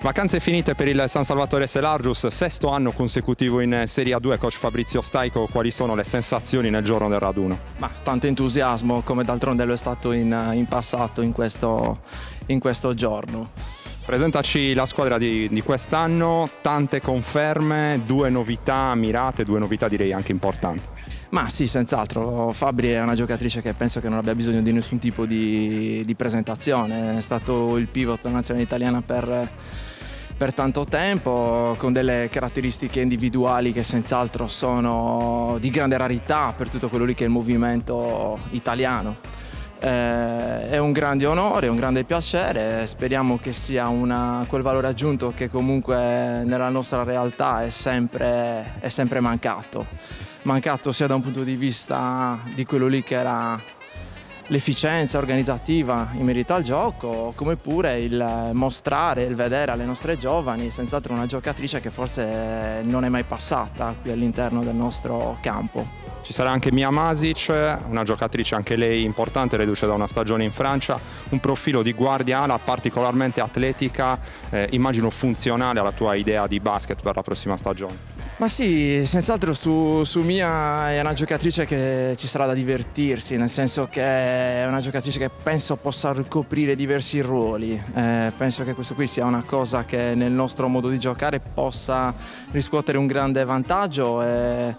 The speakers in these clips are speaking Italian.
Vacanze finite per il San Salvatore Selargius, sesto anno consecutivo in Serie A2. Coach Fabrizio Staico, quali sono le sensazioni nel giorno del raduno? Ma tanto entusiasmo, come d'altronde lo è stato in passato in questo giorno. Presentaci la squadra di quest'anno, tante conferme, due novità mirate, due novità direi anche importanti. Ma sì, senz'altro, Fabri è una giocatrice che penso che non abbia bisogno di nessun tipo di presentazione, è stato il pivot della nazionale italiana per tanto tempo, con delle caratteristiche individuali che senz'altro sono di grande rarità per tutto quello lì che è il movimento italiano. È un grande onore, un grande piacere, speriamo che sia quel valore aggiunto che comunque nella nostra realtà è sempre mancato sia da un punto di vista di quello lì che era l'efficienza organizzativa in merito al gioco, come pure il mostrare, il vedere alle nostre giovani senz'altro una giocatrice che forse non è mai passata qui all'interno del nostro campo. Ci sarà anche Mia Masic, una giocatrice anche lei importante, reduce da una stagione in Francia, un profilo di guardia ala particolarmente atletica, immagino funzionale alla tua idea di basket per la prossima stagione. Ma sì, senz'altro su Mia è una giocatrice che ci sarà da divertirsi, nel senso che è una giocatrice che penso possa ricoprire diversi ruoli. Penso che questo qui sia una cosa che nel nostro modo di giocare possa riscuotere un grande vantaggio e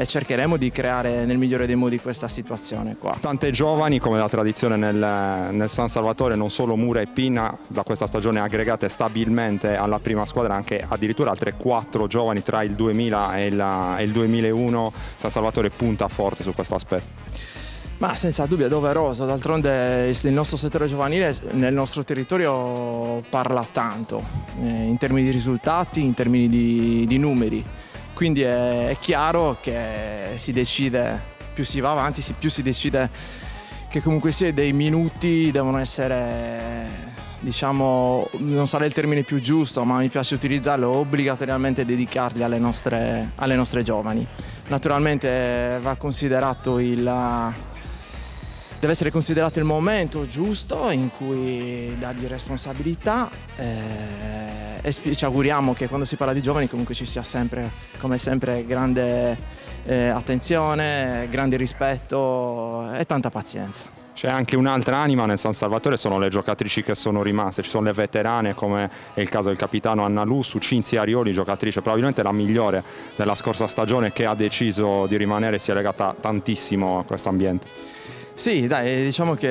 cercheremo di creare nel migliore dei modi questa situazione qua. Tante giovani, come la tradizione nel San Salvatore, non solo Mura e Pinna da questa stagione aggregate stabilmente alla prima squadra, anche addirittura altre 4 giovani tra il 2000 e il 2001. San Salvatore punta forte su questo aspetto. Ma senza dubbio è doveroso, d'altronde il nostro settore giovanile nel nostro territorio parla tanto, in termini di risultati, in termini di numeri. Quindi è chiaro che si decide, più si va avanti, più si decide che comunque sia dei minuti devono essere, diciamo, non sarà il termine più giusto, ma mi piace utilizzarlo, obbligatoriamente dedicarli alle nostre giovani. Naturalmente va considerato deve essere considerato il momento giusto in cui dargli responsabilità e ci auguriamo che quando si parla di giovani comunque ci sia sempre, come sempre, grande attenzione, grande rispetto e tanta pazienza. C'è anche un'altra anima nel San Salvatore, sono le giocatrici che sono rimaste, ci sono le veterane come è il caso del capitano Anna Lussu, Cinzia Arioli, giocatrice probabilmente la migliore della scorsa stagione, che ha deciso di rimanere, si è legata tantissimo a questo ambiente. Sì, dai, diciamo che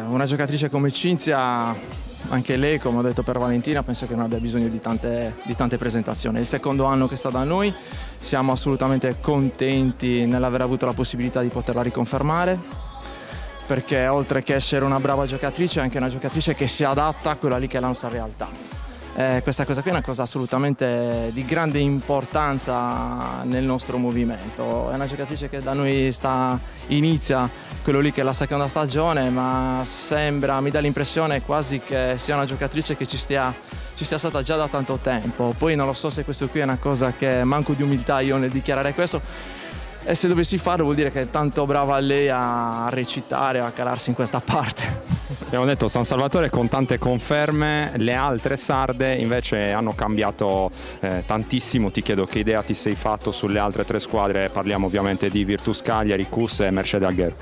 una giocatrice come Cinzia, anche lei, come ho detto per Valentina, penso che non abbia bisogno di tante presentazioni. È il secondo anno che sta da noi, siamo assolutamente contenti nell'aver avuto la possibilità di poterla riconfermare, perché oltre che essere una brava giocatrice è anche una giocatrice che si adatta a quella lì che è la nostra realtà. Questa cosa qui è una cosa assolutamente di grande importanza nel nostro movimento. È una giocatrice che da noi inizia quello lì che è la seconda stagione, ma mi dà l'impressione quasi che sia una giocatrice che ci sia stata già da tanto tempo. Poi non lo so se questo qui è una cosa che manco di umiltà io nel dichiarare questo, e se dovessi farlo vuol dire che è tanto brava lei a recitare, a calarsi in questa parte. Abbiamo detto San Salvatore con tante conferme, le altre sarde invece hanno cambiato tantissimo. Ti chiedo che idea ti sei fatto sulle altre 3 squadre, parliamo ovviamente di Virtus Cagliari, Cus e Mercedes Alghero.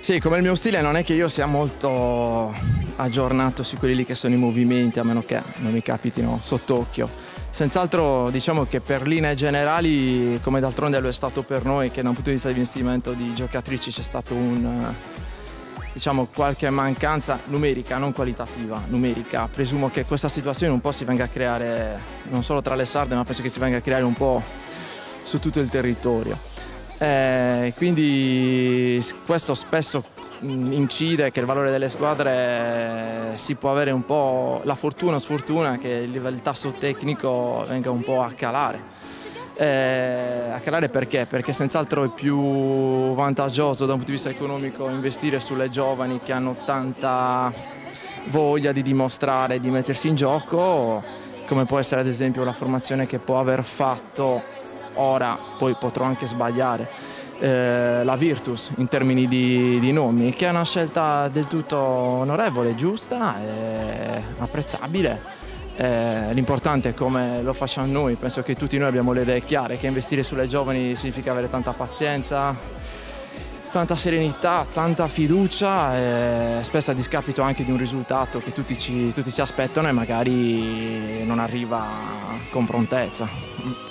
Sì, come il mio stile non è che io sia molto aggiornato su quelli lì che sono i movimenti, a meno che non mi capitino sott'occhio. Senz'altro diciamo che per linee generali, come d'altronde lo è stato per noi, che da un punto di vista di investimento di giocatrici c'è stato qualche mancanza numerica, non qualitativa, numerica. Presumo che questa situazione un po' si venga a creare non solo tra le sarde, ma penso che si venga a creare un po' su tutto il territorio. Quindi questo spesso incide che il valore delle squadre si può avere un po' la fortuna o sfortuna che il livello tecnico venga un po' a calare. A calare perché? Perché senz'altro è più vantaggioso da un punto di vista economico investire sulle giovani che hanno tanta voglia di dimostrare, di mettersi in gioco, come può essere ad esempio la formazione che può aver fatto ora, poi potrò anche sbagliare, la Virtus in termini di nomi, che è una scelta del tutto onorevole, giusta e apprezzabile. L'importante è come lo facciamo noi. Penso che tutti noi abbiamo le idee chiare, che investire sulle giovani significa avere tanta pazienza, tanta serenità, tanta fiducia, spesso a discapito anche di un risultato che tutti si aspettano e magari non arriva con prontezza.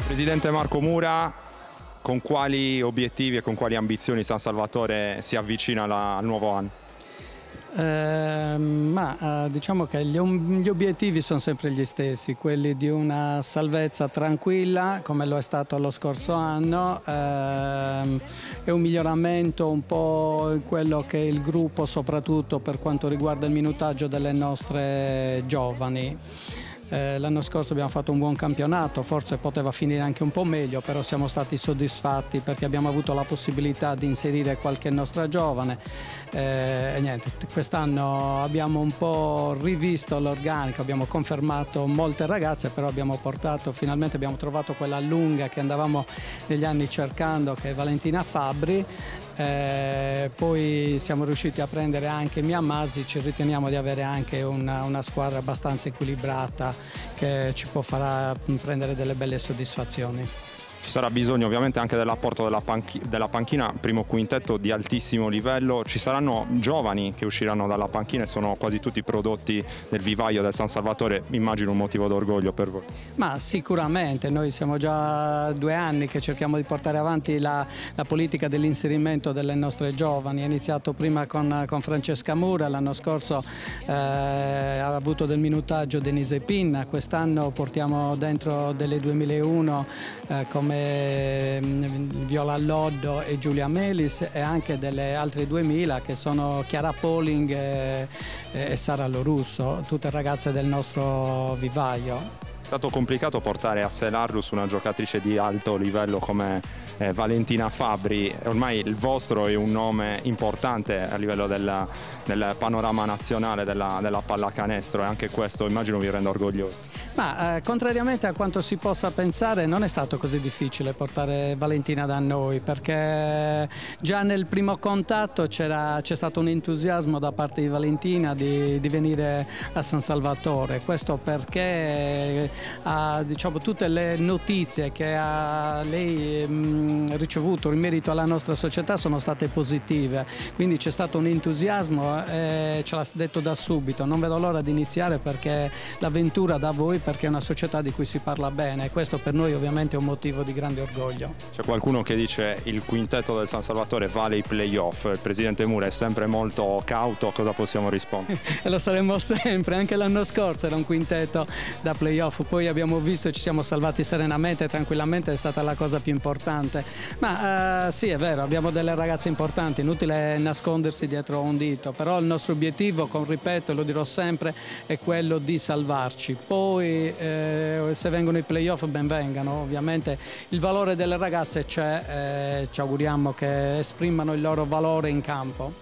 Presidente Marco Mura, con quali obiettivi e con quali ambizioni San Salvatore si avvicina al nuovo anno? Diciamo che gli obiettivi sono sempre gli stessi, quelli di una salvezza tranquilla come lo è stato lo scorso anno e un miglioramento un po' in quello che è il gruppo, soprattutto per quanto riguarda il minutaggio delle nostre giovani. L'anno scorso abbiamo fatto un buon campionato, forse poteva finire anche un po' meglio, però siamo stati soddisfatti perché abbiamo avuto la possibilità di inserire qualche nostra giovane e niente, quest'anno abbiamo un po' rivisto l'organico, abbiamo confermato molte ragazze, però finalmente abbiamo trovato quella lunga che andavamo negli anni cercando, che è Valentina Fabbri. Poi siamo riusciti a prendere anche Mia Masic, riteniamo di avere anche una squadra abbastanza equilibrata che ci può far prendere delle belle soddisfazioni. Ci sarà bisogno ovviamente anche dell'apporto della panchina, primo quintetto di altissimo livello. Ci saranno giovani che usciranno dalla panchina e sono quasi tutti prodotti del vivaio del San Salvatore, immagino un motivo d'orgoglio per voi. Ma sicuramente, noi siamo già 2 anni che cerchiamo di portare avanti la politica dell'inserimento delle nostre giovani. È iniziato prima con Francesca Mura, l'anno scorso ha avuto del minutaggio Denise Pinna, quest'anno portiamo dentro delle 2001 come Viola Loddo e Giulia Melis e anche delle altre 2000 che sono Chiara Poling e Sara Lorusso, tutte ragazze del nostro vivaio. È stato complicato portare a Selarus una giocatrice di alto livello come Valentina Fabbri. Ormai il vostro è un nome importante a livello del panorama nazionale della pallacanestro e anche questo immagino vi renda orgogliosi. Ma contrariamente a quanto si possa pensare non è stato così difficile portare Valentina da noi, perché già nel primo contatto c'è stato un entusiasmo da parte di Valentina di venire a San Salvatore. Questo perché diciamo, tutte le notizie che ha lei ricevuto in merito alla nostra società sono state positive, quindi c'è stato un entusiasmo e ce l'ha detto da subito: non vedo l'ora di iniziare perché l'avventura da voi, perché è una società di cui si parla bene e questo per noi ovviamente è un motivo di grande orgoglio. C'è qualcuno che dice il quintetto del San Salvatore vale i playoff, il presidente Mura è sempre molto cauto, cosa possiamo rispondere? E lo saremmo sempre, anche l'anno scorso era un quintetto da playoff, poi abbiamo visto e ci siamo salvati serenamente e tranquillamente, è stata la cosa più importante. Ma sì, è vero, abbiamo delle ragazze importanti, inutile nascondersi dietro un dito, però il nostro obiettivo, ripeto e lo dirò sempre, è quello di salvarci. Poi se vengono i playoff ben vengano, ovviamente il valore delle ragazze c'è, ci auguriamo che esprimano il loro valore in campo.